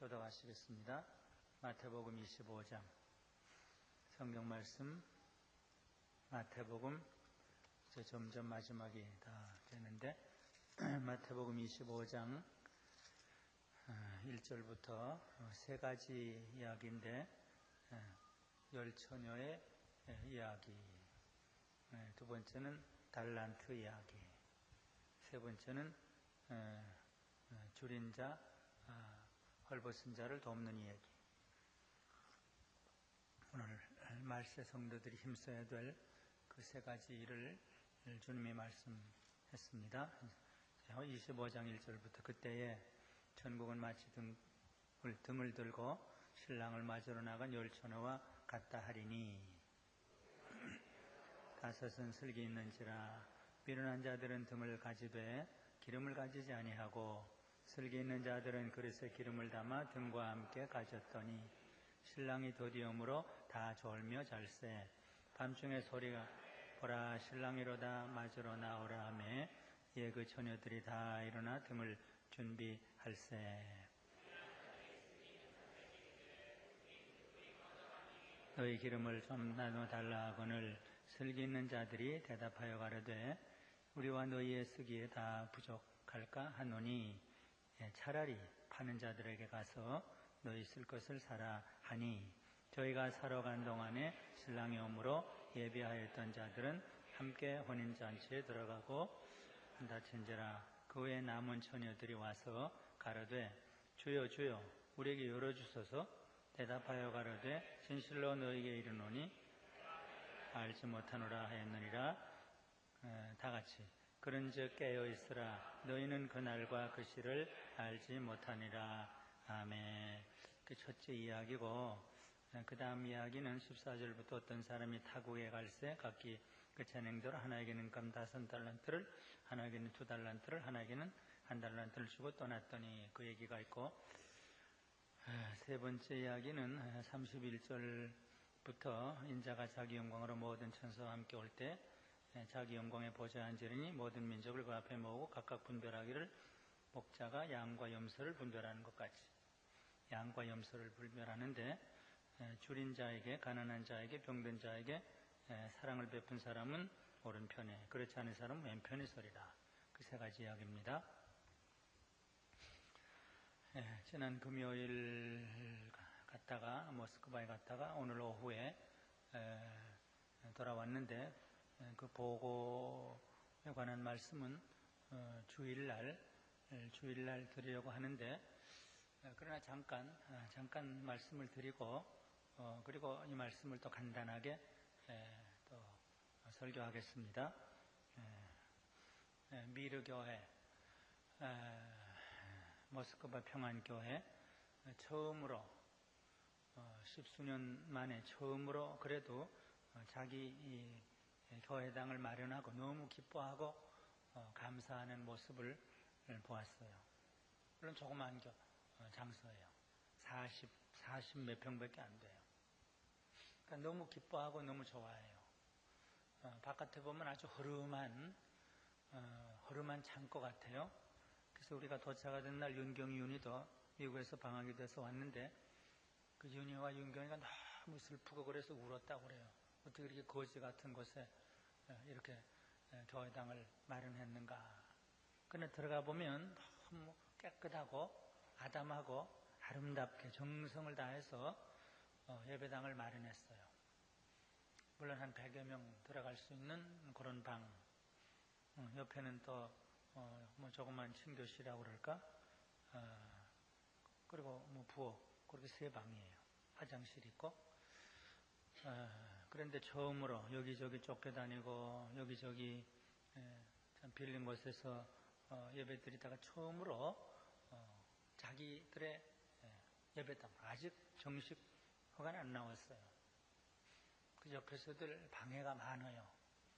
교독하시겠습니다. 마태복음 25장 성경 말씀 마태복음 이제 점점 마지막이 다 되는데 마태복음 25장 1절부터 세 가지 이야기인데 열 처녀의 이야기, 두 번째는 달란트 이야기, 세 번째는 줄인 자, 헐벗은 자를 돕는 이야기. 오늘 말세 성도들이 힘써야 될 그 세 가지 일을 주님이 말씀했습니다. 25장 1절부터 그때에 천국은 마치 등을 들고 신랑을 맞으러 나간 열 처녀와 같다 하리니 다섯은 슬기 있는지라 미련한 자들은 등을 가지되 기름을 가지지 아니하고 슬기 있는 자들은 그릇에 기름을 담아 등과 함께 가졌더니 신랑이 더디음으로 다 졸며 잘세. 밤중에 소리가 보라 신랑이로다 맞으러 나오라 하매 예 그 처녀들이 다 일어나 등을 준비할세. 너희 기름을 좀 나눠 달라 하거늘 슬기 있는 자들이 대답하여 가로되 우리와 너희의 쓰기에 다 부족할까 하노니 차라리 파는 자들에게 가서 너희 쓸 것을 사라 하니 저희가 사러 간 동안에 신랑이 오므로 예비하였던 자들은 함께 혼인잔치에 들어가고 다친지라. 그 후에 남은 처녀들이 와서 가로되 주여 주여 우리에게 열어주소서. 대답하여 가로되 진실로 너희에게 이르노니 알지 못하노라 하였느니라. 다같이 그런즉 깨어있으라 너희는 그날과 그 시를 알지 못하니라. 아멘. 그 첫째 이야기고 그 다음 이야기는 14절부터 어떤 사람이 타국에 갈새 각기 그 재능대로 하나에게는 금 5달란트를 하나에게는 2달란트를 하나에게는 1달란트를 주고 떠났더니 그 얘기가 있고, 세 번째 이야기는 31절부터 인자가 자기 영광으로 모든 천사와 함께 올 때 자기 영광의 보좌에 앉으리니 모든 민족을 그 앞에 모으고 각각 분별하기를 목자가 양과 염소를 분별하는 것 같이 양과 염소를 분별하는데 줄인 자에게 가난한 자에게 병든 자에게 사랑을 베푼 사람은 오른편에 그렇지 않은 사람은 왼편에 서리라. 그 세 가지 이야기입니다. 지난 금요일 갔다가 모스크바에 갔다가 오늘 오후에 돌아왔는데 그 보고에 관한 말씀은 주일날 드리려고 하는데 그러나 잠깐 말씀을 드리고 그리고 이 말씀을 또 간단하게 또 설교하겠습니다. 미르교회 모스크바 평안교회 처음으로 10수년 만에 처음으로 그래도 자기 이 교회당을 마련하고 너무 기뻐하고 감사하는 모습을 보았어요. 물론 조그마한 장소예요. 40 몇 평밖에 안 돼요. 그러니까 너무 기뻐하고 너무 좋아해요. 바깥에 보면 아주 허름한 창고 같아요. 그래서 우리가 도착하던 날 윤경이 윤희도 미국에서 방학이 돼서 왔는데 그 윤희와 윤경이가 너무 슬프고 그래서 울었다고 그래요. 어떻게 이렇게 거지 같은 곳에 이렇게 교회당을 마련했는가. 그런데 들어가 보면 너무 깨끗하고 아담하고 아름답게 정성을 다해서 예배당을 마련했어요. 물론 한 100여 명 들어갈 수 있는 그런 방, 옆에는 또 조그만 친교실이라고 그럴까, 그리고 부엌, 그렇게 3방이에요. 화장실 있고. 그런데 처음으로 여기저기 쫓겨다니고 여기저기 참 빌린 곳에서 예배 드리다가 처음으로 자기들의 예배당, 아직 정식 허가는 안 나왔어요. 그 옆에서들 방해가 많아요.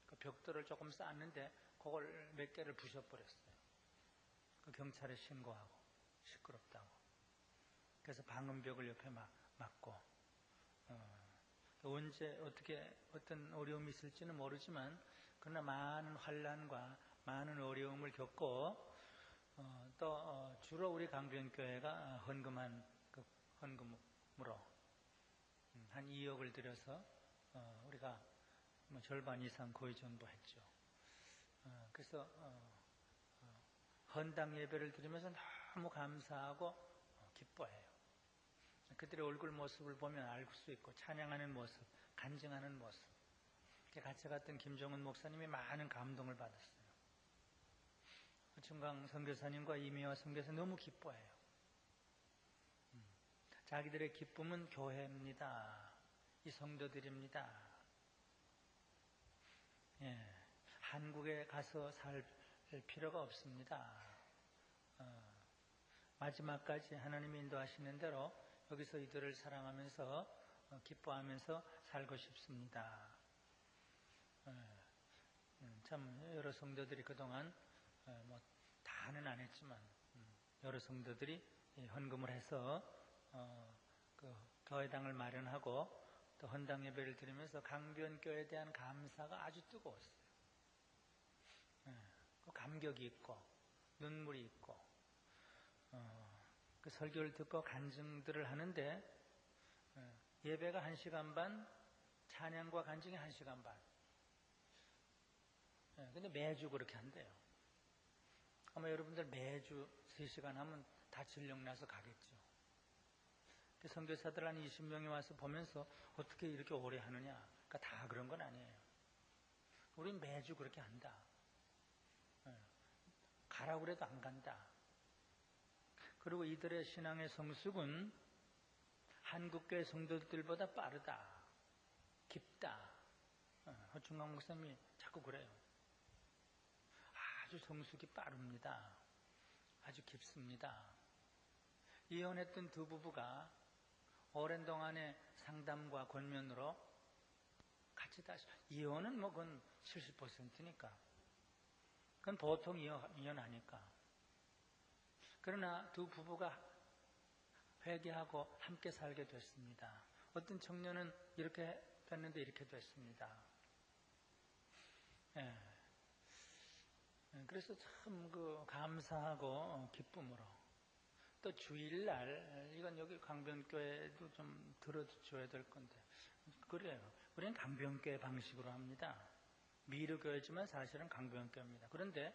그 벽돌을 조금 쌓았는데 그걸 몇 개를 부셔버렸어요. 그 경찰에 신고하고 시끄럽다고. 그래서 방음벽을 옆에 막고 언제 어떻게 어떤 어려움이 있을지는 모르지만 그러나 많은 환난과 많은 어려움을 겪고 또 주로 우리 강변교회가 헌금한 그 헌금으로 한 2억을 들여서 우리가 뭐 절반 이상 거의 전부 했죠. 그래서 헌당 예배를 드리면서 너무 감사하고 기뻐해요. 그들의 얼굴 모습을 보면 알 수 있고, 찬양하는 모습, 간증하는 모습. 같이 갔던 김종은 목사님이 많은 감동을 받았어요. 중강 선교사님과 이미화 선교사님 너무 기뻐해요. 자기들의 기쁨은 교회입니다. 이 성도들입니다. 예, 한국에 가서 살 필요가 없습니다. 마지막까지 하나님이 인도하시는 대로 여기서 이들을 사랑하면서 기뻐하면서 살고 싶습니다. 참 여러 성도들이 그동안 뭐 다는 안 했지만 여러 성도들이 헌금을 해서 그 교회당을 마련하고 또 헌당 예배를 드리면서 강변교회에 대한 감사가 아주 뜨거웠어요. 그 감격이 있고 눈물이 있고 그 설교를 듣고 간증들을 하는데 예배가 1시간 반, 찬양과 간증이 1시간 반. 근데 매주 그렇게 한대요. 아마 여러분들 매주 3시간 하면 다 질력나서 가겠죠. 선교사들 한 20명이 와서 보면서 어떻게 이렇게 오래 하느냐. 그러니까 다 그런 건 아니에요. 우린 매주 그렇게 한다. 가라고 그래도 안 간다. 그리고 이들의 신앙의 성숙은 한국교회 성도들보다 빠르다. 깊다. 허충강 목사님이 자꾸 그래요. 아주 성숙이 빠릅니다. 아주 깊습니다. 이혼했던 두 부부가 오랜 동안의 상담과 권면으로 같이 다시, 이혼은 뭐 그건 70%니까. 그건 보통 이혼하니까. 그러나 두 부부가 회개하고 함께 살게 됐습니다. 어떤 청년은 이렇게 됐는데 이렇게 됐습니다. 예. 그래서 참 감사하고 기쁨으로. 또 주일날, 이건 여기 강변교회도 좀 들어줘야 될 건데, 그래요. 우리는 강변교회 방식으로 합니다. 미르교회지만 사실은 강변교회입니다. 그런데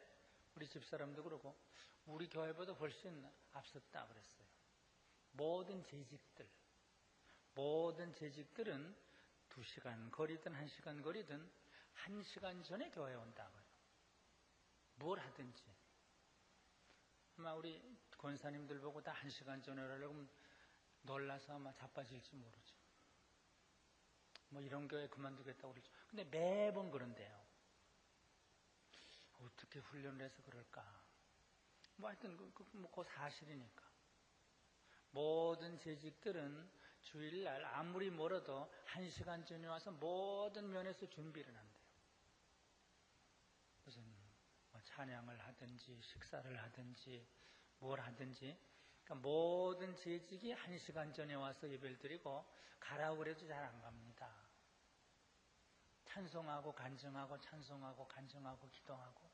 우리 집사람도 그러고 우리 교회보다 훨씬 앞섰다 그랬어요. 모든 재직들은 2시간 거리든 1시간 거리든 1시간 전에 교회에 온다고요. 뭘 하든지. 아마 우리 권사님들 보고 다 1시간 전에 오라고 하면 놀라서 아마 자빠질지 모르죠. 뭐 이런 교회 그만두겠다고 그러죠. 근데 매번 그런데요. 어떻게 훈련을 해서 그럴까? 뭐 하여튼 그 사실이니까. 모든 재직들은 주일날 아무리 멀어도 1시간 전에 와서 모든 면에서 준비를 한대요. 무슨 뭐 찬양을 하든지 식사를 하든지 뭘 하든지, 그러니까 모든 재직이 1시간 전에 와서 예배를 드리고 가라고 그래도 잘 안 갑니다. 찬송하고 간증하고 찬송하고 간증하고 기도하고.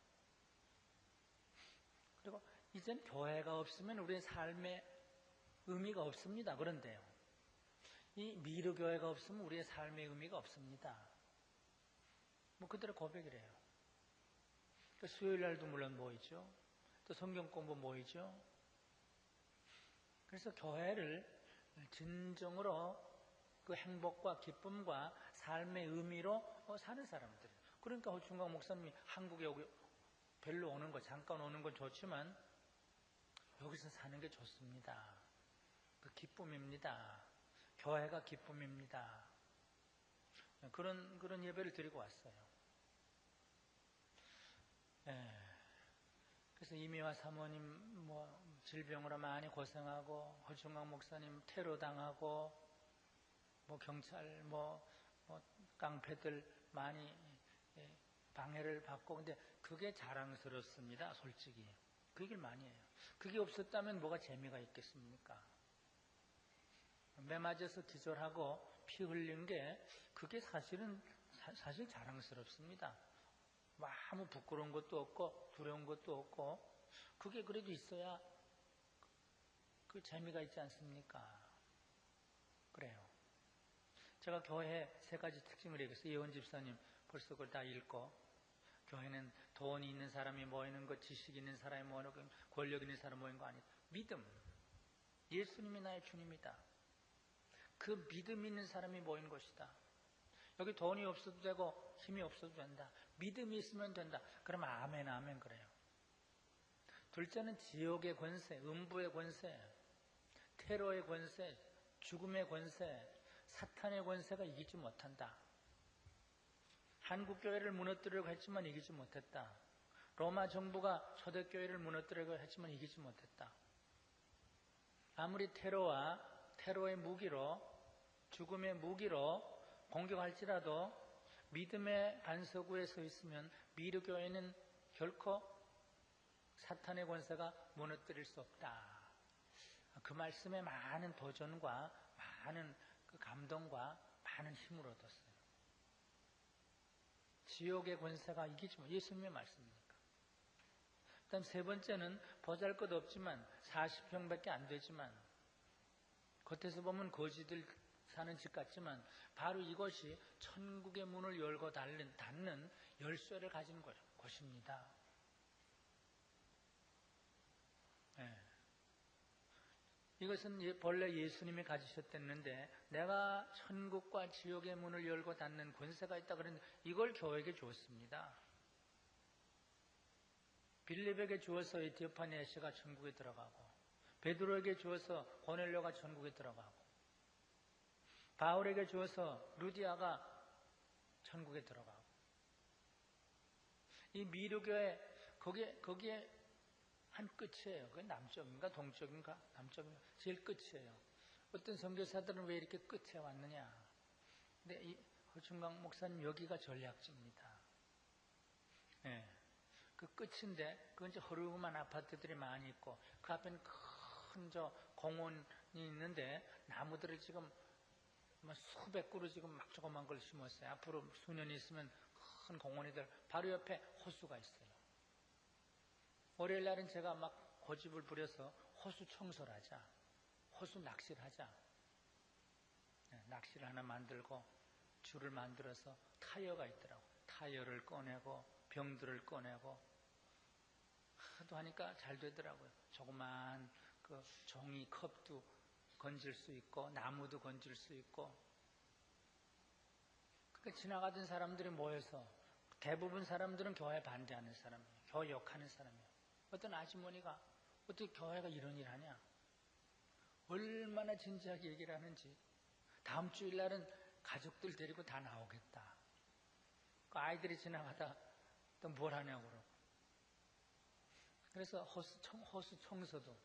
그리고 이젠 교회가 없으면 우리의 삶에 의미가 없습니다. 그런데요, 이 미르교회가 없으면 우리의 삶의 의미가 없습니다. 뭐 그대로 고백이래요. 수요일 날도 물론 모이죠. 또 성경 공부 모이죠. 그래서 교회를 진정으로 그 행복과 기쁨과 삶의 의미로 사는 사람들. 그러니까 허충강 목사님이 한국에 별로 오는 거, 잠깐 오는 건 좋지만 여기서 사는 게 좋습니다. 그 기쁨입니다. 교회가 기쁨입니다. 그런 예배를 드리고 왔어요. 예. 그래서 이미화 사모님 뭐 질병으로 많이 고생하고, 허충강 목사님 테러 당하고, 뭐 경찰 뭐 깡패들 많이 방해를 받고, 근데 그게 자랑스럽습니다. 솔직히 그 얘기를 많이 해요. 그게 없었다면 뭐가 재미가 있겠습니까? 매 맞아서 기절하고 피 흘린 게 그게 사실 자랑스럽습니다. 아무 부끄러운 것도 없고 두려운 것도 없고, 그게 그래도 있어야 그 재미가 있지 않습니까? 그래요. 제가 교회 세 가지 특징을 얘기했어요. 예원 집사님 벌써 그걸 다 읽고, 교회는 돈이 있는 사람이 모이는 것, 지식 있는 사람이 모이는 것, 권력 있는 사람이 모이는 거 아니에요. 믿음. 예수님이 나의 주님이다. 그 믿음 있는 사람이 모이는 것이다. 여기 돈이 없어도 되고 힘이 없어도 된다. 믿음이 있으면 된다. 그러면 아멘 아멘 그래요. 둘째는 지옥의 권세, 음부의 권세, 테러의 권세, 죽음의 권세, 사탄의 권세가 이기지 못한다. 한국교회를 무너뜨리려고 했지만 이기지 못했다. 로마 정부가 초대교회를 무너뜨리려고 했지만 이기지 못했다. 아무리 테러의 무기로, 죽음의 무기로 공격할지라도 믿음의 반석위에 서 있으면 미르교회는 결코 사탄의 권세가 무너뜨릴 수 없다. 그 말씀에 많은 도전과 많은 그 감동과 많은 힘을 얻었어요. 지옥의 권세가 이기지 못, 예수님의 말씀이니까. 그다음 세 번째는 보잘것없지만 40평밖에 안 되지만 겉에서 보면 거지들 사는 집 같지만 바로 이것이 천국의 문을 열고 닫는 열쇠를 가진 곳입니다. 네. 이것은 본래 예수님이 가지셨댔는데 내가 천국과 지옥의 문을 열고 닫는 권세가 있다 그랬는데 이걸 교회에게 주었습니다. 빌립에게 주어서 에티오파 네시가 천국에 들어가고, 베드로에게 주어서 고넬료가 천국에 들어가고, 바울에게 주어서 루디아가 천국에 들어가고, 이 미르교회 거기에 한 끝이에요. 그게 남쪽인가 동쪽인가 남쪽인가 제일 끝이에요. 어떤 선교사들은 왜 이렇게 끝에 왔느냐. 근데 이 허충강 목사님 여기가 전략지입니다. 네. 그 끝인데 그건 이제 허름한 아파트들이 많이 있고 그 앞에는 큰 공원이 있는데 나무들을 지금 수백 그루 지금 막 조그만 걸 심었어요. 앞으로 수년이 있으면 큰 공원이 될 바로 옆에 호수가 있어요. 월요일 날은 제가 막 고집을 부려서 호수 청소를 하자. 호수 낚시를 하자. 네, 낚시를 하나 만들고 줄을 만들어서 타이어가 있더라고. 타이어를 꺼내고 병들을 꺼내고 하도 하니까 잘 되더라고요. 조그만 그 종이 컵도 건질 수 있고 나무도 건질 수 있고. 그러니까 지나가던 사람들이 모여서 대부분 사람들은 교회 반대하는 사람이에요. 교회 욕하는 사람이에요. 어떤 아주머니가 어떻게 교회가 이런 일 하냐. 얼마나 진지하게 얘기를 하는지. 다음 주일날은 가족들 데리고 다 나오겠다. 그 아이들이 지나가다 또 뭘 하냐고 그러고. 그래서 호수 청소도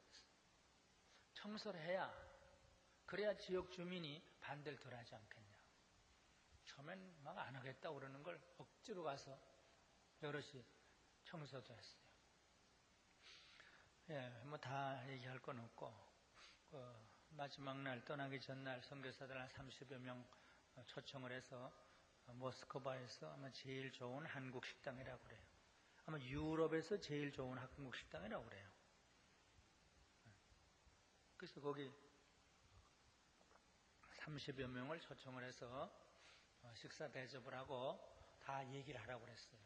청소를 해야 그래야 지역 주민이 반대를 덜 하지 않겠냐. 처음엔 막 안 하겠다고 그러는 걸 억지로 가서 여럿이 청소도 했어요. 예, 뭐 다 얘기할 건 없고, 마지막 날 떠나기 전날 선교사들 한 30여 명 초청을 해서 모스크바에서 아마 제일 좋은 한국 식당이라고 그래요. 아마 유럽에서 제일 좋은 한국 식당이라고 그래요. 그래서 거기 30여 명을 초청을 해서 식사 대접을 하고 다 얘기를 하라고 그랬어요.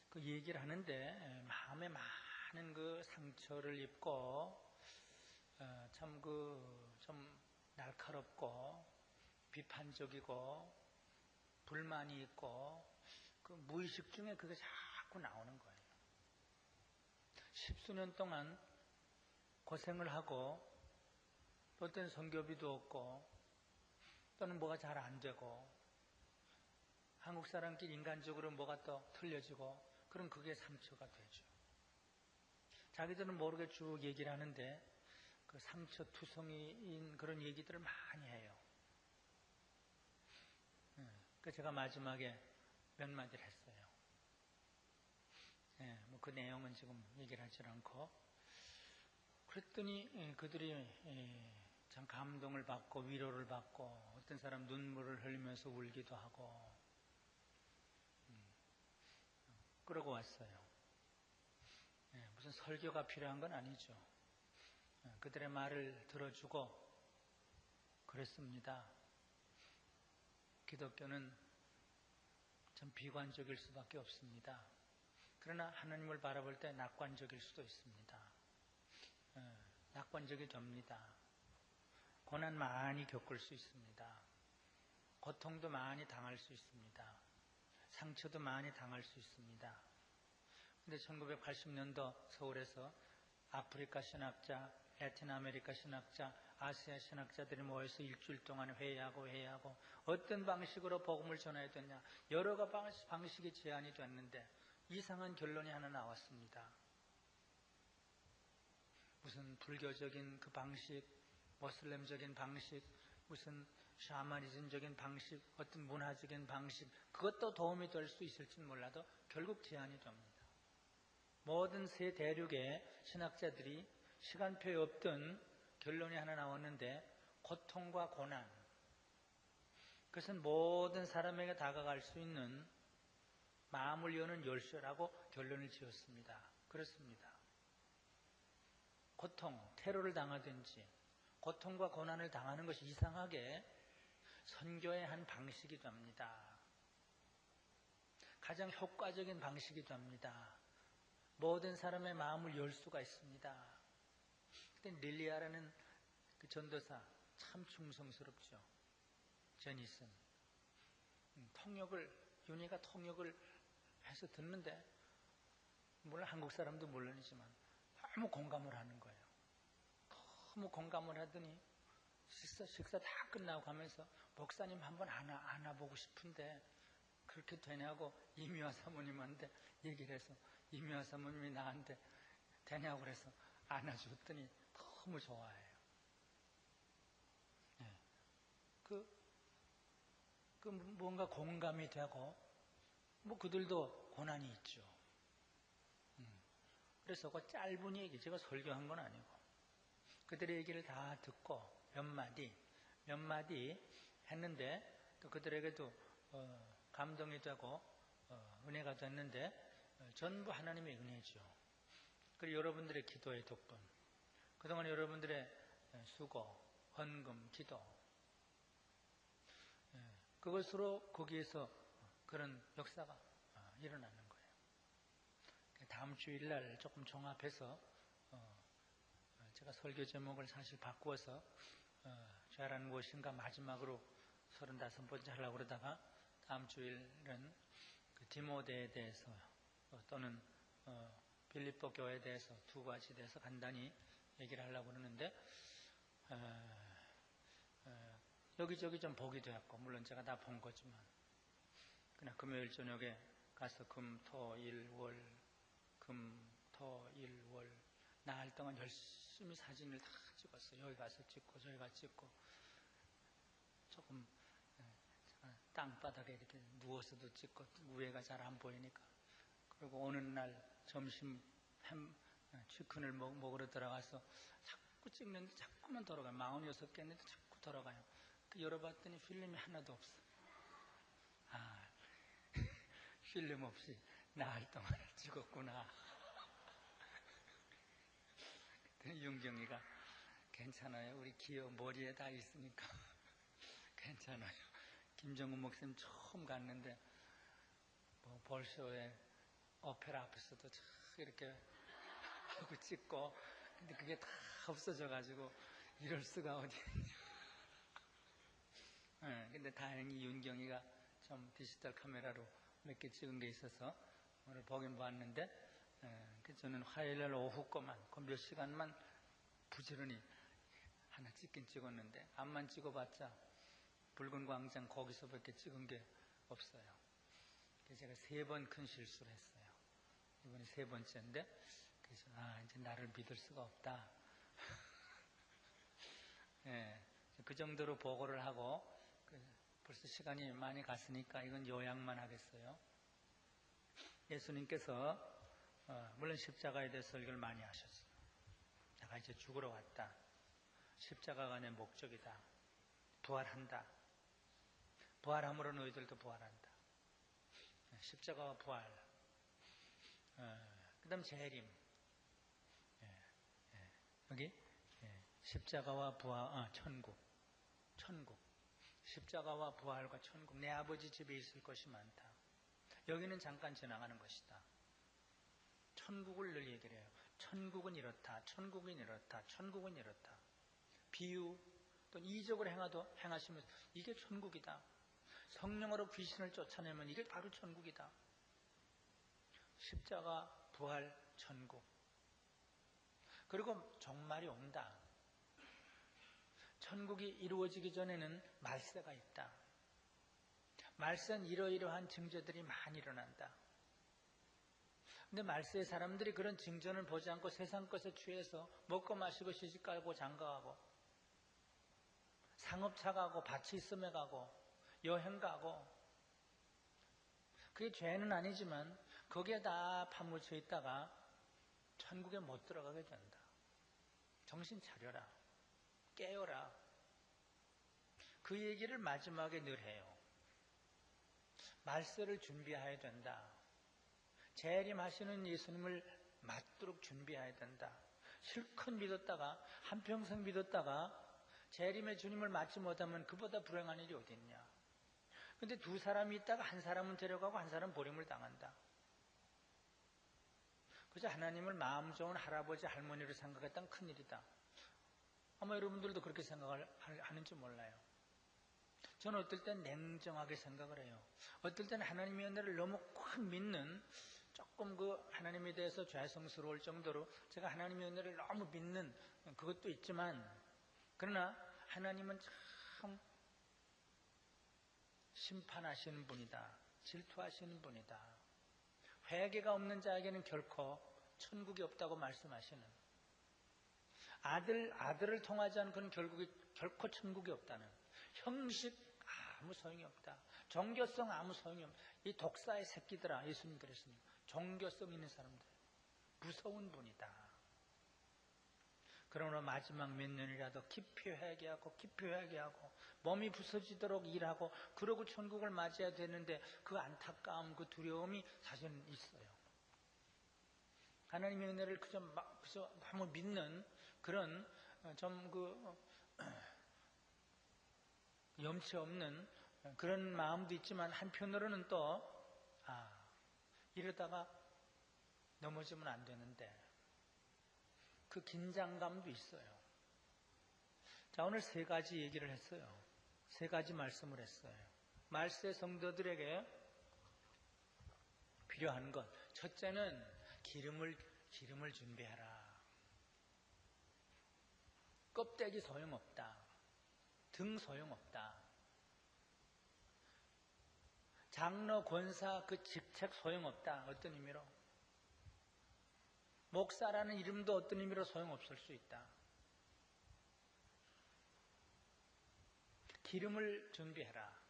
그 얘기를 하는데 마음에 많은 그 상처를 입고 참 좀 날카롭고 비판적이고 불만이 있고 그 무의식 중에 그게 자꾸 나오는 거예요. 10수년 동안 고생을 하고 또 어떤 선교비도 없고 또는 뭐가 잘 안 되고 한국 사람끼리 인간적으로 뭐가 또 틀려지고 그럼 그게 상처가 되죠. 자기들은 모르게 쭉 얘기를 하는데 그 상처투성이인 그런 얘기들을 많이 해요. 그래서 제가 마지막에 몇 마디를 했어요. 뭐 그 내용은 지금 얘기를 하지 않고 그랬더니 그들이 참 감동을 받고 위로를 받고 어떤 사람 눈물을 흘리면서 울기도 하고 그러고 왔어요. 무슨 설교가 필요한 건 아니죠. 그들의 말을 들어주고 그렇습니다. 기독교는 좀 비관적일 수밖에 없습니다. 그러나 하나님을 바라볼 때 낙관적일 수도 있습니다. 낙관적이 됩니다. 고난 많이 겪을 수 있습니다. 고통도 많이 당할 수 있습니다. 상처도 많이 당할 수 있습니다. 근데 1980년도 서울에서 아프리카 신학자, 라틴 아메리카 신학자, 아시아 신학자들이 모여서 일주일 동안 회의하고 어떤 방식으로 복음을 전해야 되냐, 여러 가지 방식이 제안이 됐는데 이상한 결론이 하나 나왔습니다. 무슨 불교적인 그 방식, 모슬렘적인 방식, 무슨 샤머니즘적인 방식, 어떤 문화적인 방식, 그것도 도움이 될 수 있을지는 몰라도 결국 제안이 됩니다. 모든 세 대륙의 신학자들이 시간표에 없던 결론이 하나 나왔는데, 고통과 고난, 그것은 모든 사람에게 다가갈 수 있는 마음을 여는 열쇠라고 결론을 지었습니다. 그렇습니다. 고통, 테러를 당하든지 고통과 고난을 당하는 것이 이상하게 선교의 한 방식이 됩니다. 가장 효과적인 방식이 됩니다. 모든 사람의 마음을 열 수가 있습니다. 그때 릴리아라는 그 전도사 참 충성스럽죠. 제니슨. 윤희가 통역을 해서 듣는데, 물론 한국 사람도 물론이지만 너무 공감을 하는 거예요. 너무 공감을 하더니 식사 다 끝나고 가면서 목사님 한번 안아보고 싶은데 그렇게 되냐고 이미화 사모님한테 얘기를 해서 이미화 사모님이 나한테 되냐고 그래서 안아줬더니 너무 좋아해요. 네. 그 뭔가 공감이 되고, 뭐 그들도 고난이 있죠. 그래서 그 짧은 얘기, 제가 설교한 건 아니고 그들의 얘기를 다 듣고 몇 마디 했는데, 또 그들에게도 감동이 되고 은혜가 됐는데, 전부 하나님의 은혜죠. 그리고 여러분들의 기도의 덕분, 그동안 여러분들의 수고, 헌금, 기도, 그것으로 거기에서 그런 역사가 일어나는 거예요. 다음 주일날 조금 종합해서 제가 설교 제목을 사실 바꾸어서 죄란 무엇인가 마지막으로 35번째 하려고 그러다가, 다음 주일은 그 디모데에 대해서 또는 빌립보 교회에 대해서 두 가지에 대해서 간단히 얘기를 하려고 그러는데, 여기저기 좀 보기도 했고, 물론 제가 다 본 거지만, 그냥 금요일 저녁에 가서 금, 토, 일, 월 나흘 동안 열심히 사진을 다 찍었어요. 여기 가서 찍고 저기 가서 찍고, 조금 땅바닥에 이렇게 누워서도 찍고 위에가 잘 안 보이니까. 그리고 어느 날 점심 치킨을 먹으러 들어가서 자꾸 찍는데 자꾸만 돌아가요. 46개 했는데 자꾸 돌아가요. 열어봤더니 필름이 하나도 없어. 필름 없이 나흘 동안 찍었구나. 그랬더니 윤경이가 괜찮아요. 우리 기어 머리에 다 있으니까 괜찮아요. 김정은 목사님 처음 갔는데 벌쇼에 오페라 앞에서도 이렇게 하고 찍고, 근데 그게 다 없어져가지고 이럴 수가 어디 있냐. 근데 다행히 윤경이가 좀 디지털 카메라로 몇 개 찍은 게 있어서 오늘 보긴 봤는데, 저는 화요일날 오후 거만, 그 몇 시간만 부지런히 하나 찍긴 찍었는데, 앞만 찍어봤자 붉은 광장 거기서밖에 찍은 게 없어요. 그래서 제가 3번 큰 실수를 했어요. 이번에 3번째인데, 그래서 이제 나를 믿을 수가 없다. 그 정도로 보고를 하고, 벌써 시간이 많이 갔으니까 이건 요약만 하겠어요. 예수님께서 물론 십자가에 대해서 설교를 많이 하셨어요. 내가 이제 죽으러 왔다. 십자가가 내 목적이다. 부활한다. 부활함으로 너희들도 부활한다. 십자가와 부활. 그 다음 재림. 여기 십자가와 부활, 천국. 천국. 십자가와 부활과 천국. 내 아버지 집에 있을 것이 많다. 여기는 잠깐 지나가는 것이다. 천국을 늘 얘기를 해요. 천국은 이렇다. 천국은 이렇다. 천국은 이렇다. 비유 또는 이적으로 행하시면서 이게 천국이다. 성령으로 귀신을 쫓아내면 이게 바로 천국이다. 십자가, 부활, 천국. 그리고 종말이 온다. 천국이 이루어지기 전에는 말세가 있다. 말세는 이러이러한 증조들이 많이 일어난다. 근데 말세의 사람들이 그런 증조를 보지 않고 세상 것에 취해서 먹고 마시고 시집가고 장가가고 상업차 가고 밭이 있음에 가고 여행 가고, 그게 죄는 아니지만 거기에 다 파묻혀 있다가 천국에 못 들어가게 된다. 정신 차려라. 깨어라. 그 얘기를 마지막에 늘 해요. 말세를 준비해야 된다. 재림하시는 예수님을 맞도록 준비해야 된다. 실컷 믿었다가 한평생 믿었다가 재림의 주님을 맞지 못하면 그보다 불행한 일이 어디 있냐. 근데 두 사람이 있다가 한 사람은 데려가고 한 사람은 버림을 당한다. 그저 하나님을 마음 좋은 할아버지 할머니로 생각했던 큰일이다. 아마 여러분들도 그렇게 생각을 하는지 몰라요. 저는 어떨 땐 냉정하게 생각을 해요. 어떨 때는 하나님의 은혜를 너무 꽉 믿는, 조금 그 하나님에 대해서 죄성스러울 정도로 제가 하나님의 은혜를 너무 믿는 그것도 있지만, 그러나 하나님은 참 심판하시는 분이다. 질투하시는 분이다. 회개가 없는 자에게는 결코 천국이 없다고 말씀하시는, 아들을 통하지 않은 그는 결코 천국이 없다는, 형식 아무 소용이 없다. 종교성 아무 소용이 없다. 이 독사의 새끼들아, 예수님 그랬습니다. 종교성 있는 사람들, 무서운 분이다. 그러나 마지막 몇 년이라도 깊이 회개하고 몸이 부서지도록 일하고 그러고 천국을 맞이해야 되는데, 그 안타까움, 그 두려움이 사실은 있어요. 하나님의 은혜를 그저 너무 믿는 그런 좀 염치 없는 그런 마음도 있지만, 한편으로는 또 이러다가 넘어지면 안 되는데 그 긴장감도 있어요. 자, 오늘 세 가지 얘기를 했어요. 세 가지 말씀을 했어요. 말세 성도들에게 필요한 것, 첫째는 기름을 준비해라. 껍데기 소용없다. 등 소용없다. 장로, 권사 그 직책 소용없다. 어떤 의미로? 목사라는 이름도 어떤 의미로 소용없을 수 있다. 기름을 준비해라.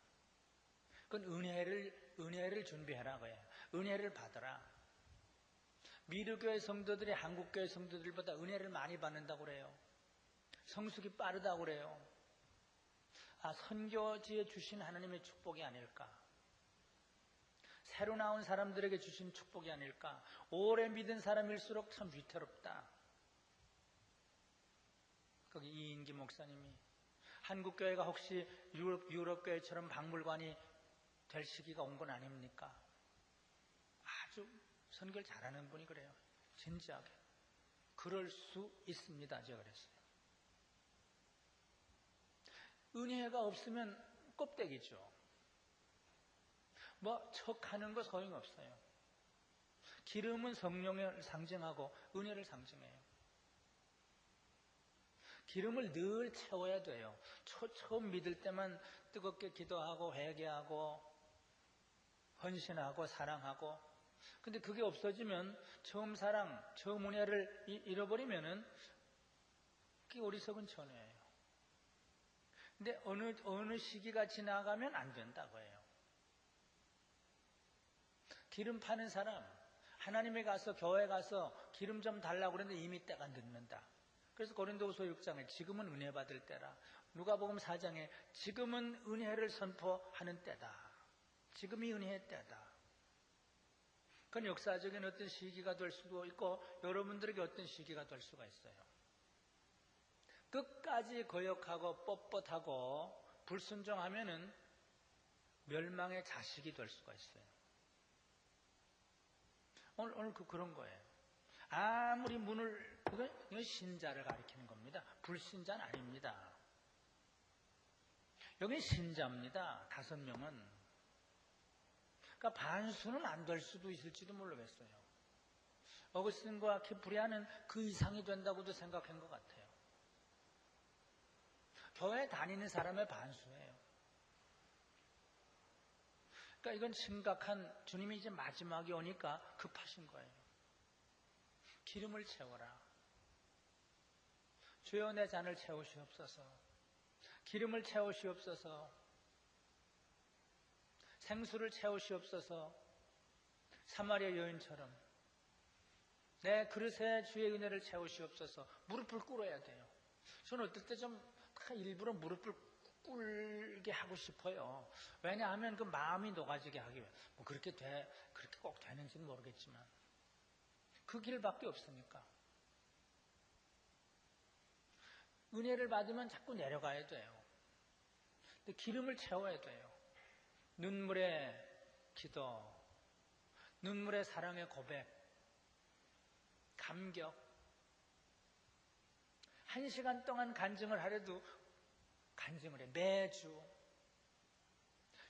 그건 은혜를 준비해라 거예요. 은혜를 받아라. 미르교회 성도들이 한국교회 성도들보다 은혜를 많이 받는다고 그래요. 성숙이 빠르다고 그래요. 선교지에 주신 하나님의 축복이 아닐까. 새로 나온 사람들에게 주신 축복이 아닐까. 오래 믿은 사람일수록 참 위태롭다. 거기 이인기 목사님이 한국교회가 혹시 유럽교회처럼 박물관이 될 시기가 온 건 아닙니까? 아주 선교를 잘하는 분이 그래요. 진지하게. 그럴 수 있습니다. 제가 그랬어요. 은혜가 없으면 껍데기죠. 척하는 거 소용없어요. 기름은 성령을 상징하고 은혜를 상징해요. 기름을 늘 채워야 돼요. 처음 믿을 때만 뜨겁게 기도하고 회개하고 헌신하고 사랑하고, 근데 그게 없어지면 처음 사랑, 처음 은혜를 잃어버리면은 그게 어리석은 천혜예요. 근데 어느 시기가 지나가면 안 된다고 해요. 기름 파는 사람, 하나님에 가서 교회 가서 기름 좀 달라고 그러는데 이미 때가 늦는다. 그래서 고린도후서 6장에 지금은 은혜 받을 때라, 누가복음 4장에 지금은 은혜를 선포하는 때다. 지금이 은혜의 때다. 그건 역사적인 어떤 시기가 될 수도 있고 여러분들에게 어떤 시기가 될 수가 있어요. 끝까지 거역하고 뻣뻣하고 불순종하면은 멸망의 자식이 될 수가 있어요. 오늘 그런 거예요. 아무리 이건 신자를 가리키는 겁니다. 불신자는 아닙니다. 여기 신자입니다. 5명은. 그러니까 반수는 안 될 수도 있을지도 모르겠어요. 어거스틴과 키프리아는 그 이상이 된다고도 생각한 것 같아요. 교회 다니는 사람의 반수예요. 그러니까 이건 심각한, 주님이 이제 마지막에 오니까 급하신 거예요. 기름을 채워라. 주여 내 잔을 채우시옵소서. 기름을 채우시옵소서. 생수를 채우시옵소서. 사마리아 여인처럼 내 그릇에 주의 은혜를 채우시옵소서. 무릎을 꿇어야 돼요. 저는 어떨 때 좀 일부러 무릎을 꿇게 하고 싶어요. 왜냐하면 그 마음이 녹아지게 하기 위해. 뭐 그렇게 꼭 되는지는 모르겠지만 그 길밖에 없으니까. 은혜를 받으면 자꾸 내려가야 돼요. 근데 기름을 채워야 돼요. 눈물의 기도, 눈물의 사랑의 고백, 감격. 1시간 동안 간증을 하려도 간증을 해. 매주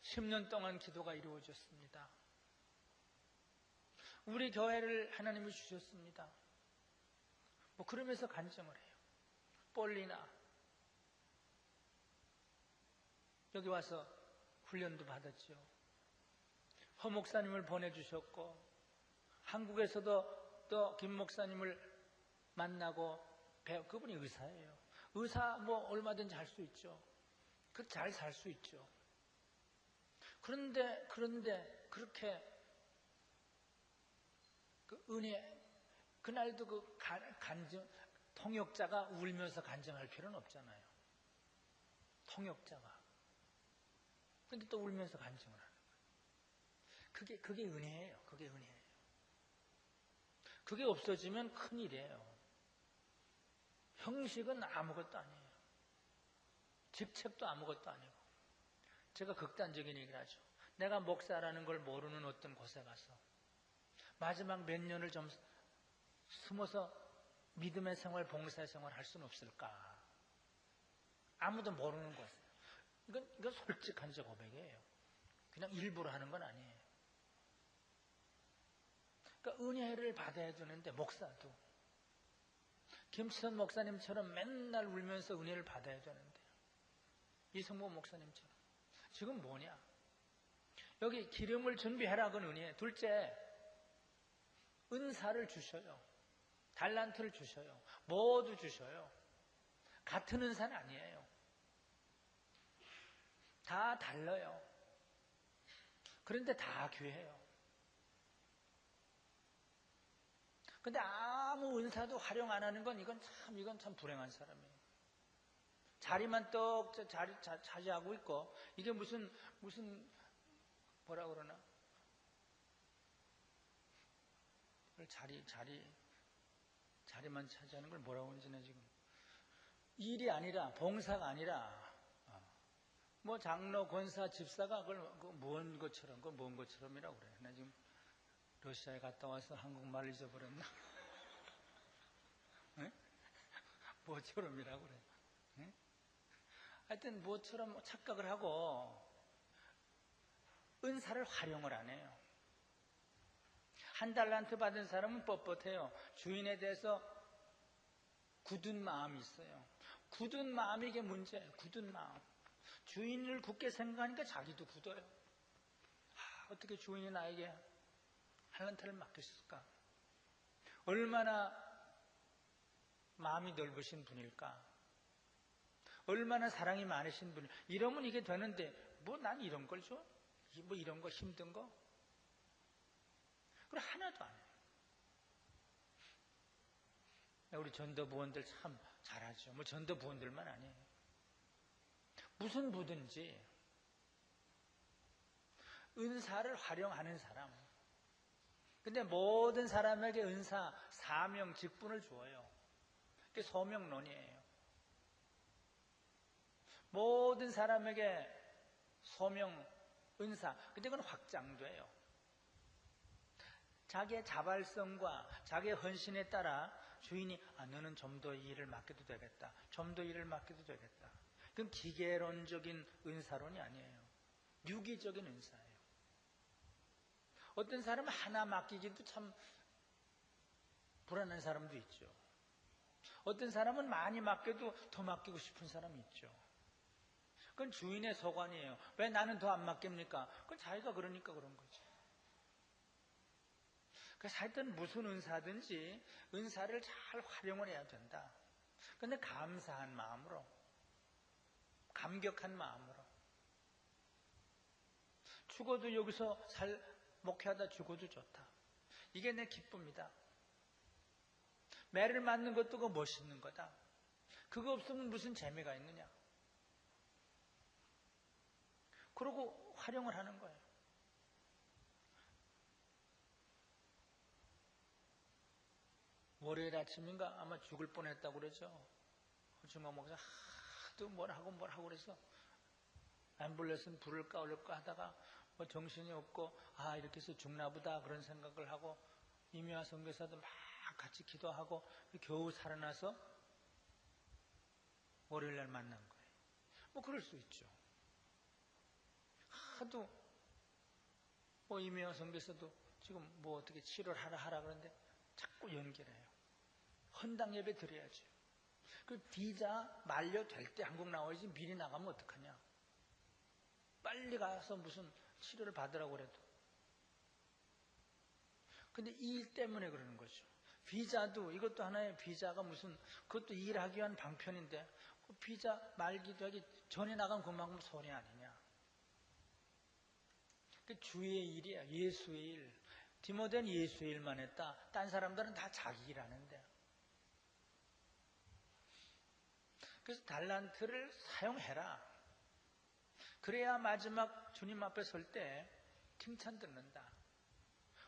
10년 동안 기도가 이루어졌습니다. 우리 교회를 하나님이 주셨습니다. 뭐 그러면서 간증을 해요. 폴리나 여기 와서 훈련도 받았죠. 허 목사님을 보내주셨고 한국에서도 또 김 목사님을 만나고 그분이 의사예요. 의사 뭐 얼마든지 할 수 있죠. 잘 살 수 있죠. 그런데 그렇게 그 은혜, 그날도 그 간증, 통역자가 울면서 간증할 필요는 없잖아요. 통역자가. 근데 또 울면서 간증을 하는 거예요. 그게 은혜예요. 그게 은혜예요. 그게 없어지면 큰일이에요. 형식은 아무것도 아니에요. 직책도 아무것도 아니고. 제가 극단적인 얘기를 하죠. 내가 목사라는 걸 모르는 어떤 곳에 가서 마지막 몇 년을 좀 숨어서 믿음의 생활, 봉사의 생활 할 수는 없을까? 아무도 모르는 곳에. 이건 솔직한 제 고백이에요. 그냥 일부러 하는 건 아니에요. 그러니까 은혜를 받아야 되는데, 목사도. 김치선 목사님처럼 맨날 울면서 은혜를 받아야 되는데, 이성모 목사님처럼. 지금 뭐냐? 여기 기름을 준비해라, 그건 은혜예요. 둘째, 은사를 주셔요. 달란트를 주셔요. 모두 주셔요. 같은 은사는 아니에요. 다 달라요. 그런데 다 귀해요. 근데 아무 은사도 활용 안 하는 건 이건 참 불행한 사람이에요. 자리만 떡 차지하고 있고, 이게 무슨 뭐라 그러나? 자리만 차지하는 걸 뭐라고 하는지는 지금. 일이 아니라, 봉사가 아니라, 뭐 장로, 권사, 집사가 그걸 뭔 것처럼이라고 그래. 나 지금 러시아에 갔다 와서 한국말을 잊어버렸나? 네? 뭐처럼이라고 그래. 네? 하여튼 뭐처럼 착각을 하고 은사를 활용을 안 해요. 한 달란트 받은 사람은 뻣뻣해요. 주인에 대해서 굳은 마음이 있어요. 굳은 마음이 이게 문제예요. 굳은 마음. 주인을 굳게 생각하니까 자기도 굳어요. 어떻게 주인이 나에게 달란트를 맡겼을까? 얼마나 마음이 넓으신 분일까? 얼마나 사랑이 많으신 분일까? 이러면 이게 되는데 뭐 난 이런 걸 줘? 뭐 이런 거 힘든 거? 그래 하나도 안 해요. 우리 전도부원들 참 잘하죠. 뭐 전도부원들만 아니에요. 무슨 부든지 은사를 활용하는 사람. 근데 모든 사람에게 은사, 사명, 직분을 주어요. 그게 소명론이에요. 모든 사람에게 소명, 은사, 근데 그건 확장돼요. 자기의 자발성과 자기의 헌신에 따라 주인이 너는 좀 더 일을 맡겨도 되겠다, 좀 더 일을 맡겨도 되겠다. 그건 기계론적인 은사론이 아니에요. 유기적인 은사예요. 어떤 사람은 하나 맡기기도 참 불안한 사람도 있죠. 어떤 사람은 많이 맡겨도 더 맡기고 싶은 사람이 있죠. 그건 주인의 소관이에요. 왜 나는 더 안 맡깁니까? 그건 자기가 그러니까 그런 거죠. 그래서 하여튼 무슨 은사든지 은사를 잘 활용을 해야 된다. 그런데 감사한 마음으로, 감격한 마음으로. 죽어도 여기서 목회하다 죽어도 좋다. 이게 내 기쁨이다. 매를 맞는 것도 그 멋있는 거다. 그거 없으면 무슨 재미가 있느냐. 그러고 활용을 하는 거예요. 월요일 아침인가 아마 죽을 뻔했다고 그러죠. 중앙 목사 하도 뭘 하고 그래서 앰뷸런스는 불을 꺼올까 하다가 뭐 정신이 없고 이렇게 해서 죽나보다 그런 생각을 하고 이미화 선교사도 막 같이 기도하고 겨우 살아나서 월요일날 만난 거예요. 뭐 그럴 수 있죠. 하도 뭐 이미화 선교사도 지금 뭐 어떻게 치료를 하라 그러는데 자꾸 연결해요. 헌당 예배 드려야죠. 그 비자 만료될 때 한국 나와야지 미리 나가면 어떡하냐. 빨리 가서 무슨 치료를 받으라고 그래도. 근데 이 일 때문에 그러는 거죠. 비자도 이것도 하나의 비자가 무슨 그것도 일하기 위한 방편인데 그 비자 말기도 하기 전에 나간 그만큼 손해 아니냐. 그 주의 일이야. 예수의 일. 디모데는 예수의 일만 했다. 딴 사람들은 다 자기 일 하는데. 그래서 달란트를 사용해라. 그래야 마지막 주님 앞에 설 때 칭찬 듣는다.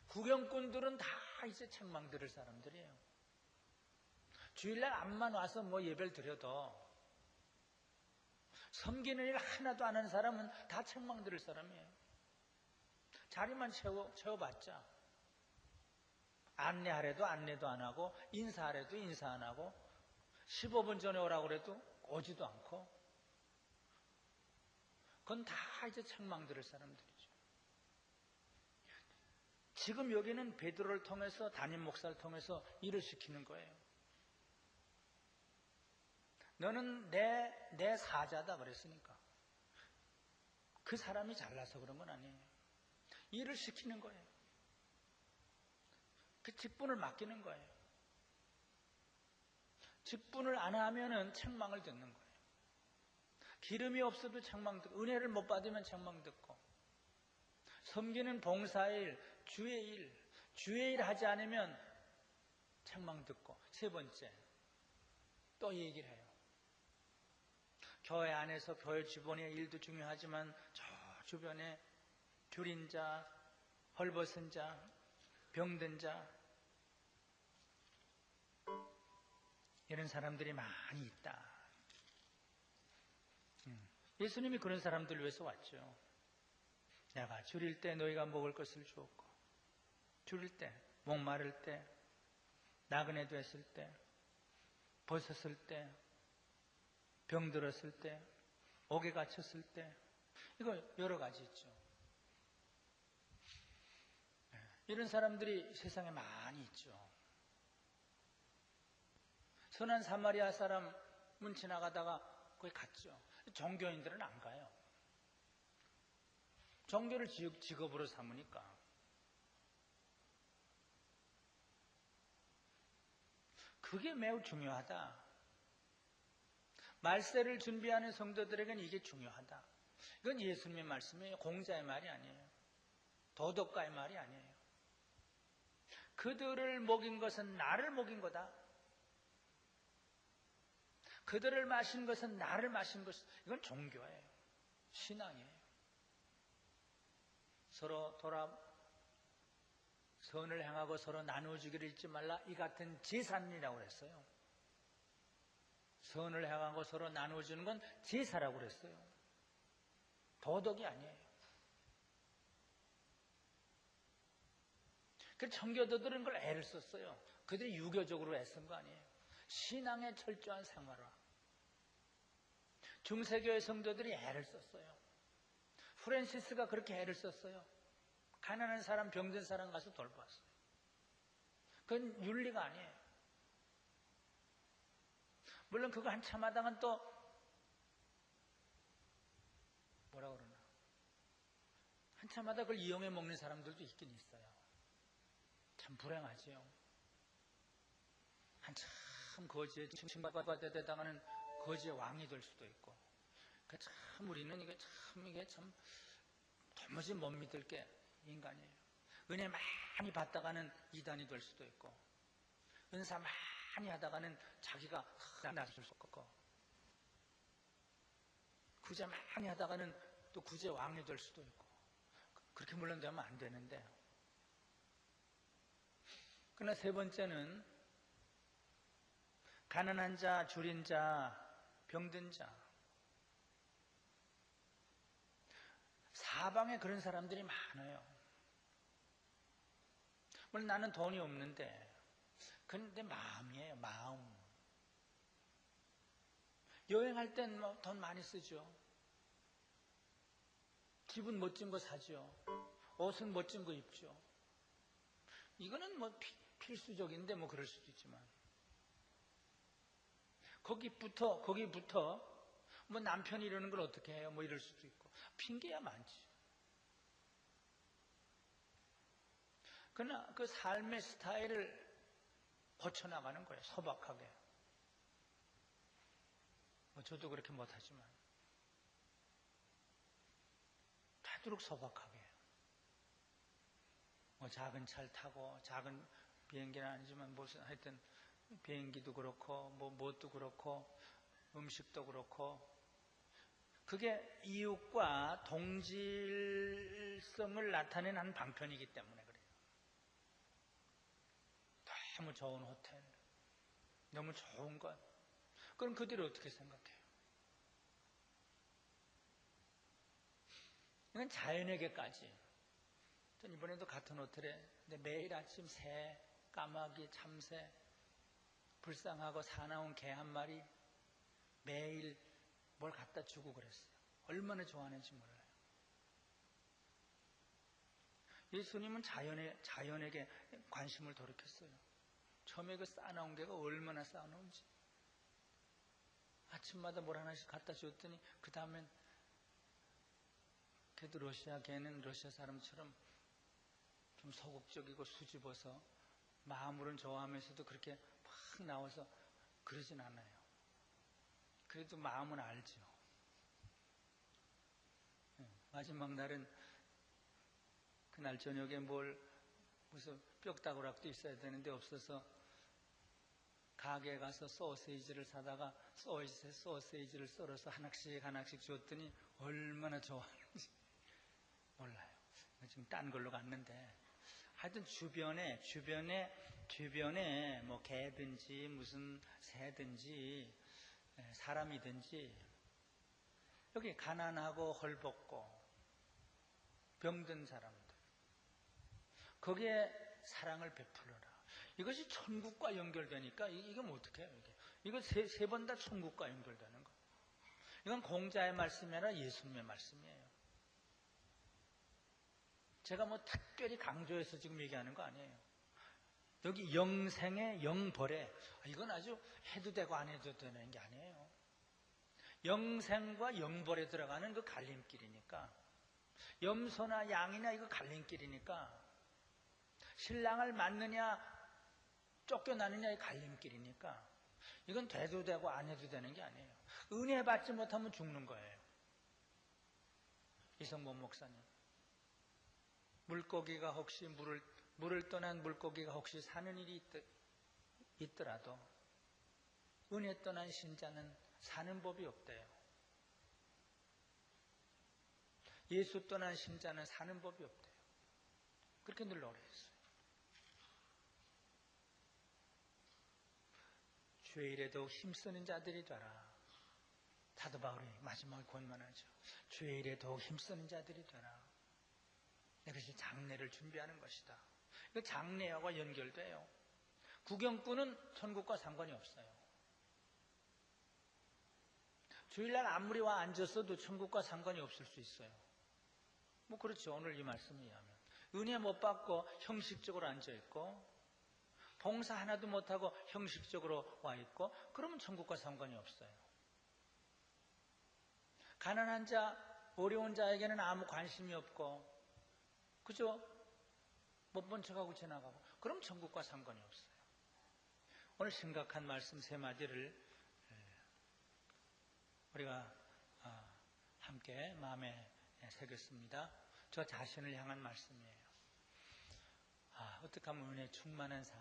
구경꾼들은 다 이제 책망 들을 사람들이에요. 주일날 암만 와서 뭐 예배를 드려도 섬기는 일 하나도 안 하는 사람은 다 책망 들을 사람이에요. 자리만 채워봤자 안내하래도 안내도 안 하고 인사하래도 인사 안 하고 15분 전에 오라고 그래도 오지도 않고 그건 다 이제 책망 들을 사람들이죠. 지금 여기는 베드로를 통해서 담임 목사를 통해서 일을 시키는 거예요. 너는 내 사자다 그랬으니까 그 사람이 잘나서 그런 건 아니에요. 일을 시키는 거예요. 그 직분을 맡기는 거예요. 직분을 안 하면은 책망을 듣는 거예요. 기름이 없어도 책망 듣고 은혜를 못 받으면 책망 듣고 섬기는 봉사일, 주의 일 하지 않으면 책망 듣고 세 번째 또 얘기를 해요. 교회 안에서 교회 주변의 일도 중요하지만 저 주변에 줄인 자, 헐벗은 자, 병든 자 이런 사람들이 많이 있다. 예수님이 그런 사람들을 위해서 왔죠. 내가 줄일 때 너희가 먹을 것을 주었고 줄일 때, 목마를 때, 나그네 됐을 때, 벗었을 때, 병들었을 때, 옥에 갇혔을 때 이거 여러 가지 있죠. 이런 사람들이 세상에 많이 있죠. 선한 사마리아 사람은 지나가다가 거기 갔죠. 종교인들은 안 가요. 종교를 직업으로 삼으니까. 그게 매우 중요하다. 말세를 준비하는 성도들에게는 이게 중요하다. 이건 예수님의 말씀이에요. 공자의 말이 아니에요. 도덕가의 말이 아니에요. 그들을 먹인 것은 나를 먹인 거다. 그들을 마신 것은 나를 마신 것. 이건 종교예요. 신앙이에요. 서로 선을 행하고 서로 나눠주기를 잊지 말라. 이 같은 제산이라고 그랬어요. 선을 행하고 서로 나눠주는 건 제사라고 그랬어요. 도덕이 아니에요. 그 청교도들은 그걸 애를 썼어요. 그들이 유교적으로 애쓴 거 아니에요. 신앙의 철저한 생활화. 중세교회 성도들이 애를 썼어요. 프란시스가 그렇게 애를 썼어요. 가난한 사람, 병든 사람 가서 돌봤어요. 그건 윤리가 아니에요. 물론 그거 한참 하다간 또 뭐라 그러나 한참 하다 그걸 이용해 먹는 사람들도 있긴 있어요. 참 불행하지요. 한참 거지에 칭받아대다가는 거지의 왕이 될 수도 있고. 그러니까 참 우리는 이게 참 도무지 못 믿을 게 인간이에요. 은혜 많이 받다가는 이단이 될 수도 있고, 은사 많이 하다가는 자기가 나설 수 없고, 구제 많이 하다가는 또 구제 왕이 될 수도 있고, 그렇게 물론 되면 안 되는데. 그러나 세 번째는 가난한 자, 줄인 자, 병든 자. 사방에 그런 사람들이 많아요. 물론 나는 돈이 없는데, 그런데 마음이에요, 마음. 여행할 땐 뭐 돈 많이 쓰죠. 집은 멋진 거 사죠. 옷은 멋진 거 입죠. 이거는 뭐 필수적인데 뭐 그럴 수도 있지만, 거기부터 뭐 남편이 이러는 걸 어떻게 해요? 뭐 이럴 수도 있고, 핑계야 많지. 그러나 그 삶의 스타일을 고쳐나가는 거예요. 소박하게. 뭐 저도 그렇게 못하지만 되도록 소박하게. 뭐 작은 차를 타고, 작은 비행기는 아니지만 무슨 하여튼 비행기도 그렇고 뭐 뭣도 그렇고 음식도 그렇고, 그게 이웃과 동질성을 나타내는 한 방편이기 때문에 그래요. 너무 좋은 호텔, 너무 좋은 것, 그럼 그들이 어떻게 생각해요? 이건 자연에게까지. 전 이번에도 같은 호텔에 매일 아침 새, 까마귀, 참새, 불쌍하고 사나운 개 한 마리 매일 뭘 갖다 주고 그랬어요. 얼마나 좋아하는지 몰라요. 예수님은 자연에게 관심을 돌이켰어요. 처음에 그 쌓아놓은 개가 얼마나 쌓아놓은지. 아침마다 뭘 하나씩 갖다 줬더니 그 다음엔 그래도 러시아 개는 러시아 사람처럼 좀 소극적이고 수줍어서 마음으로는 좋아하면서도 그렇게 막 나와서 그러진 않아요. 그래도 마음은 알죠. 마지막 날은 그날 저녁에 무슨 뼈다구락도 있어야 되는데 없어서 가게에 가서 소세지를 사다가 소세지를 썰어서 하나씩 줬더니 얼마나 좋아하는지 몰라요. 지금 딴 걸로 갔는데, 하여튼 주변에 뭐 개든지 무슨 새든지 사람이든지 여기 가난하고 헐벗고 병든 사람들, 거기에 사랑을 베풀어라. 이것이 천국과 연결되니까 이게 뭐 어떻게 해요? 이거 세 번 다 천국과 연결되는 거. 이건 공자의 말씀이 아니라 예수님의 말씀이에요. 제가 뭐 특별히 강조해서 지금 얘기하는 거 아니에요. 여기 영생에 영벌에, 이건 아주 해도 되고 안 해도 되는 게 아니에요. 영생과 영벌에 들어가는 그 갈림길이니까, 염소나 양이나 이거 갈림길이니까, 신랑을 맞느냐 쫓겨나느냐 이 갈림길이니까, 이건 돼도 되고 안 해도 되는 게 아니에요. 은혜 받지 못하면 죽는 거예요. 이성범 목사님, 물고기가 혹시 물을 떠난 물고기가 혹시 사는 일이 있더라도 은혜 떠난 신자는 사는 법이 없대요. 예수 떠난 신자는 사는 법이 없대요. 그렇게 늘 노래했어요. 주의 일에 더욱 힘쓰는 자들이 되라. 사도 바울이 마지막에 권면하죠. 주의 일에 더욱 힘쓰는 자들이 되라. 이것이 장례를 준비하는 것이다. 이거 장례와 연결돼요. 구경꾼은 천국과 상관이 없어요. 주일날 아무리 와 앉았어도 천국과 상관이 없을 수 있어요. 뭐 그렇죠. 오늘 이 말씀에 의하면 은혜 못 받고 형식적으로 앉아있고 봉사 하나도 못하고 형식적으로 와 있고 그러면 천국과 상관이 없어요. 가난한 자, 어려운 자에게는 아무 관심이 없고 그죠? 못 본 척하고 지나가고 그럼 천국과 상관이 없어요. 오늘 심각한 말씀 세 마디를 우리가 함께 마음에 새겼습니다. 저 자신을 향한 말씀이에요. 어떻게 하면 은혜 충만한 삶,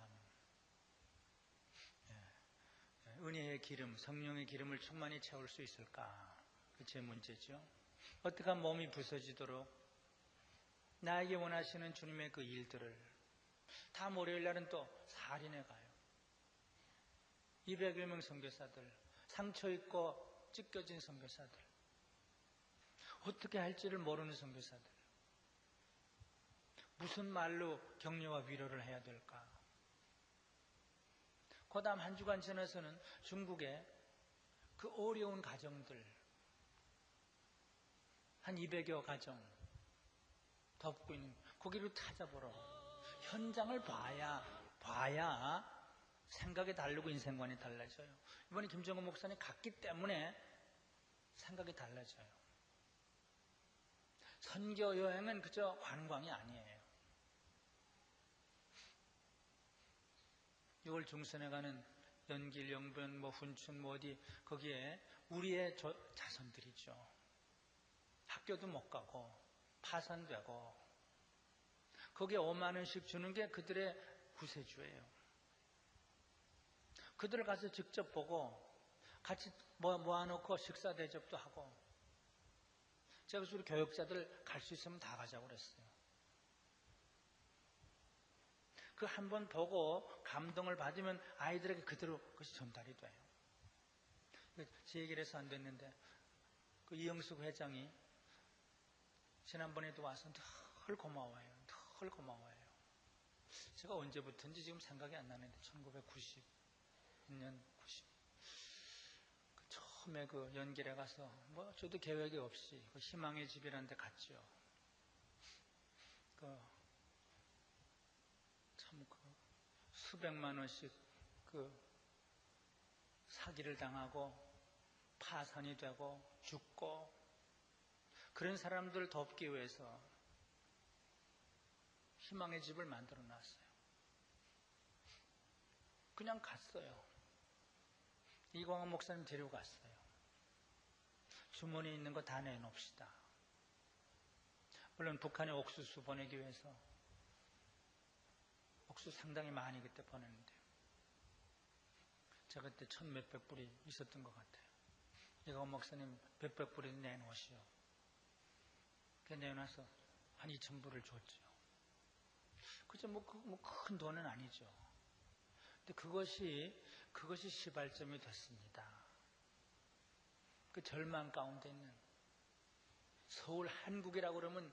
은혜의 기름, 성령의 기름을 충만히 채울 수 있을까? 그게 제 문제죠. 어떻게 하면 몸이 부서지도록 나에게 원하시는 주님의 그 일들을 다 월요일 날은 또 살인해 가요. 200여 명 선교사들, 상처 입고 찢겨진 선교사들, 어떻게 할지를 모르는 선교사들, 무슨 말로 격려와 위로를 해야 될까? 그 다음 한 주간 지나서는 중국의 그 어려운 가정들, 한 200여 가정 덮고 있는 거기를 찾아보러 현장을 봐야 생각이 다르고 인생관이 달라져요. 이번에 김정은 목사님 갔기 때문에 생각이 달라져요. 선교 여행은 그저 관광이 아니에요. 6월 중순에 가는 연길, 영변, 훈춘, 어디 거기에 우리의 자손들이죠. 학교도 못 가고 파산되고 거기에 5만 원씩 주는 게 그들의 구세주예요. 그들을 가서 직접 보고 같이 모아놓고 식사 대접도 하고 제가 그래서 우리 교육자들 갈 수 있으면 다 가자고 그랬어요. 그 한 번 보고 감동을 받으면 아이들에게 그대로 그것이 전달이 돼요. 제 얘기를 해서 안 됐는데 그 이영숙 회장이 지난번에도 와서 늘 고마워해요. 늘 고마워해요. 제가 언제부터인지 지금 생각이 안 나는데 1990년 처음에 그 연길에 가서 뭐 저도 계획이 없이 그 희망의 집이라는 데 갔죠. 참 수백만 원씩 사기를 당하고 파산이 되고 죽고 그런 사람들 돕기 위해서 희망의 집을 만들어 놨어요. 그냥 갔어요. 이광원 목사님 데리고 갔어요. 주머니에 있는 거 다 내놓읍시다. 물론 북한에 옥수수 보내기 위해서 옥수수 상당히 많이 그때 보냈는데 제가 그때 1,몇백 불이 있었던 것 같아요. 이광원 목사님 몇백 불이 내놓으시오. 그 내놔서 한 2,000불을 줬죠. 그죠? 큰 돈은 아니죠. 근데 그것이 시발점이 됐습니다. 그 절망 가운데 있는 서울 한국이라고 그러면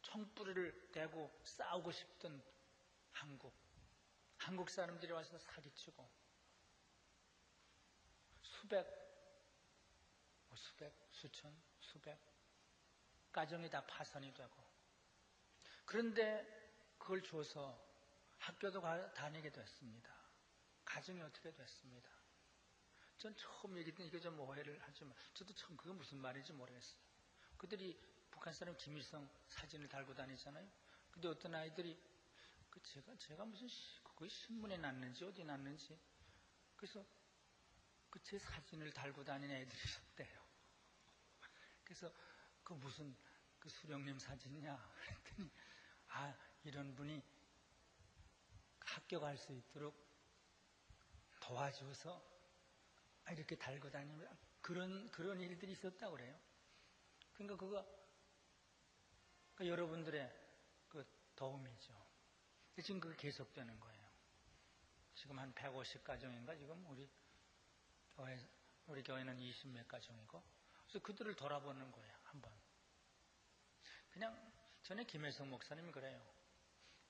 총뿌리를 대고 싸우고 싶던 한국 사람들이 와서 사기치고 수천 가정이 다 파산이 되고 그런데 그걸 줘서 학교도 다니게 됐습니다. 가정이 어떻게 됐습니다. 전 처음 얘기했던 이거 좀 오해를 하지만 저도 처음 그게 무슨 말인지 모르겠어요. 그들이 북한 사람 김일성 사진을 달고 다니잖아요. 근데 어떤 아이들이 제가 무슨 그거 신문에 났는지 어디 났는지 그래서 제 사진을 달고 다니는 애들이 있었대요. 그래서 무슨 수령님 사진이냐 그랬더니 이런 분이 학교 갈 수 있도록 도와줘서 이렇게 달고 다니면 그런 일들이 있었다고 그래요. 그러니까 여러분들의 그 도움이죠. 지금 그게 계속되는 거예요. 지금 한 150가정인가 지금 우리 교회는 20몇 가정이고, 그래서 그들을 돌아보는 거예요. 한번 그냥 전에 김혜성 목사님이 그래요.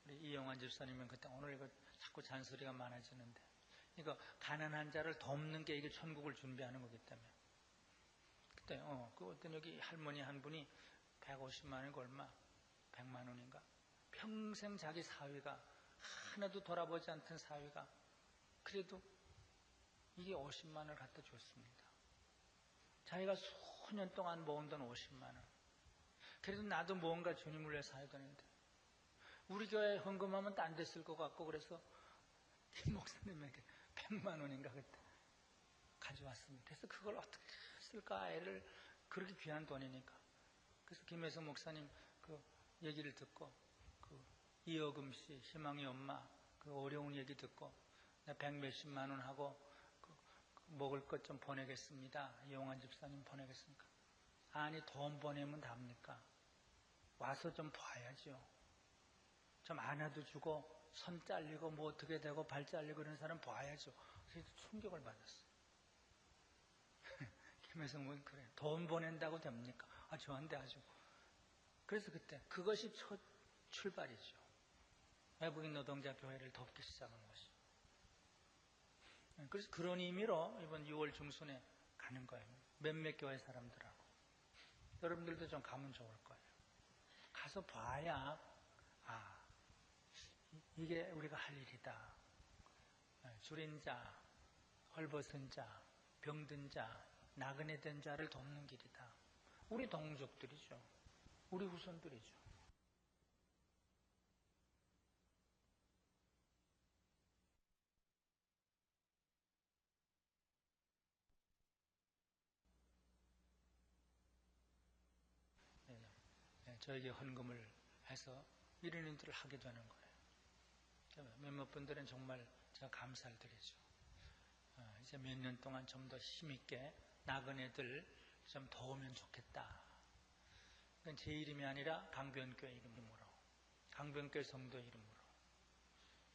우리 이영환 집사님은 그때 오늘 이거 자꾸 잔소리가 많아지는데, 이거 가난한 자를 돕는 게 이게 천국을 준비하는 거기 때문에. 그때 그 어떤 여기 할머니 한 분이 150만 원이고 얼마 100만 원인가 평생 자기 사위가 하나도 돌아보지 않던 사위가 그래도 이게 50만 원을 갖다 줬습니다. 자기가 수년 동안 모은 돈 50만 원. 그래도 나도 뭔가 주님을 위해서 해야 되는데, 우리 교회 헌금하면 딴 데 쓸 것 같고, 그래서 김 목사님에게 100만 원인가 그때 가져왔습니다. 그래서 그걸 어떻게 쓸까, 애를 그렇게 귀한 돈이니까. 그래서 김혜성 목사님 그 얘기를 듣고, 그 이어금 씨, 희망의 엄마 그 어려운 얘기 듣고, 나 100몇십만 원 하고 그 먹을 것 좀 보내겠습니다. 이용환 집사님 보내겠습니까? 아니, 돈 보내면 답니까? 와서 좀 봐야죠. 좀 안아도 주고 손 잘리고 뭐 어떻게 되고 발 잘리고 그런 사람 봐야죠. 그래서 충격을 받았어요. 김혜성 뭐 그래, 돈 보낸다고 됩니까? 저한테 아주. 그래서 그때 그것이 첫 출발이죠. 외국인 노동자 교회를 돕기 시작한 것이. 그래서 그런 의미로 이번 6월 중순에 가는 거예요. 몇몇 교회 사람들하고. 여러분들도 좀 가면 좋을 거예요. 가서 봐야 이게 우리가 할 일이다. 줄인 자, 헐벗은 자, 병든 자, 나그네 된 자를 돕는 길이다. 우리 동족들이죠. 우리 후손들이죠. 저에게 헌금을 해서 이런 일들을 하게 되는 거예요. 몇몇 분들은 정말 제가 감사를 드리죠. 이제 몇 년 동안 좀 더 힘있게 나그네들 좀 도우면 좋겠다. 그건 제 이름이 아니라 강변교회 이름으로, 강변교회 성도 이름으로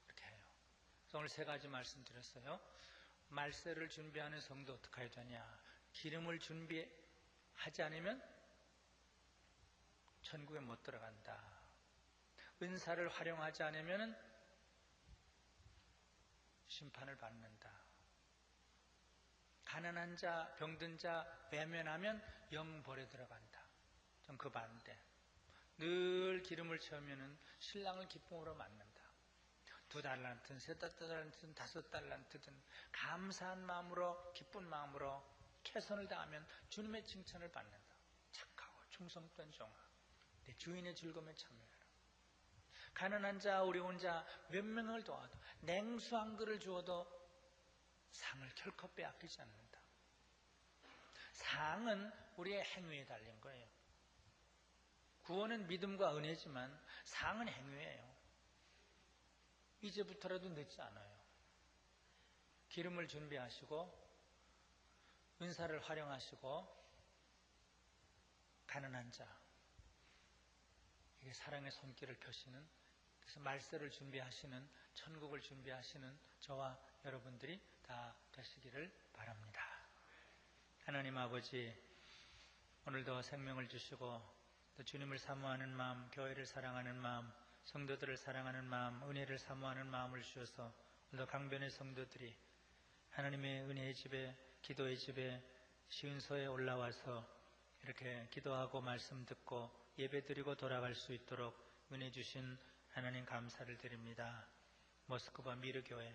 그렇게 해요. 그래서 오늘 세 가지 말씀드렸어요. 말세를 준비하는 성도 어떻게 해야 되냐. 기름을 준비하지 않으면 천국에 못 들어간다. 은사를 활용하지 않으면 심판을 받는다. 가난한 자, 병든 자 외면하면 영벌에 들어간다. 좀 그 반대. 늘 기름을 채우면 신랑을 기쁨으로 맞는다. 2달란트든 3달란트든 5달란트든 감사한 마음으로, 기쁜 마음으로 최선을 다하면 주님의 칭찬을 받는다. 착하고 충성된 종아, 내 주인의 즐거움에 참여해라. 가난한 자, 어려운 자 몇 명을 도와도, 냉수 한 그릇을 주어도 상을 결코 빼앗기지 않는다. 상은 우리의 행위에 달린 거예요. 구원은 믿음과 은혜지만 상은 행위예요. 이제부터라도 늦지 않아요. 기름을 준비하시고 은사를 활용하시고 가난한 자, 이게 사랑의 손길을 펴시는, 그래서 말세를 준비하시는, 천국을 준비하시는 저와 여러분들이 다 되시기를 바랍니다. 하나님 아버지, 오늘도 생명을 주시고 또 주님을 사모하는 마음, 교회를 사랑하는 마음, 성도들을 사랑하는 마음, 은혜를 사모하는 마음을 주셔서 오늘도 강변의 성도들이 하나님의 은혜의 집에, 기도의 집에, 시은소에 올라와서 이렇게 기도하고 말씀 듣고 예배드리고 돌아갈 수 있도록 은혜 주신 하나님 감사를 드립니다. 모스크바 미르교회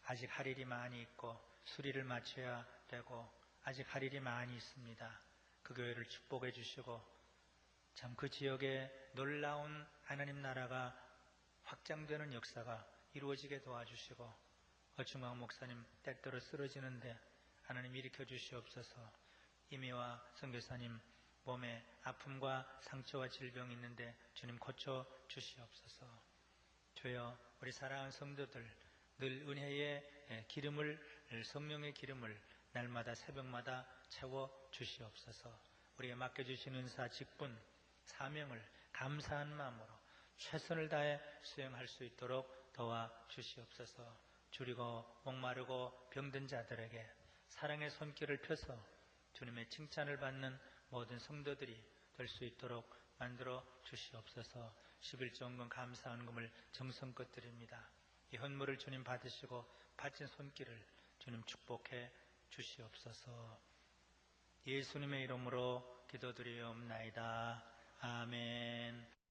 아직 할 일이 많이 있고 수리를 마쳐야 되고 아직 할 일이 많이 있습니다. 그 교회를 축복해 주시고 참 그 지역에 놀라운 하나님 나라가 확장되는 역사가 이루어지게 도와주시고, 어충광 목사님 때때로 쓰러지는데 하나님 일으켜 주시옵소서. 이미와 선교사님 몸에 아픔과 상처와 질병이 있는데 주님 고쳐 주시옵소서. 주여, 우리 사랑하는 성도들 늘 은혜의 기름을, 성령의 기름을 날마다 새벽마다 채워 주시옵소서. 우리에게 맡겨주신 은사, 직분, 사명을 감사한 마음으로 최선을 다해 수행할 수 있도록 도와 주시옵소서. 줄이고 목마르고 병든 자들에게 사랑의 손길을 펴서 주님의 칭찬을 받는 모든 성도들이 될 수 있도록 만들어 주시옵소서. 11조헌금 감사헌금을 정성껏 드립니다. 이 헌물을 주님 받으시고 바친 손길을 주님 축복해 주시옵소서. 예수님의 이름으로 기도드리옵나이다. 아멘.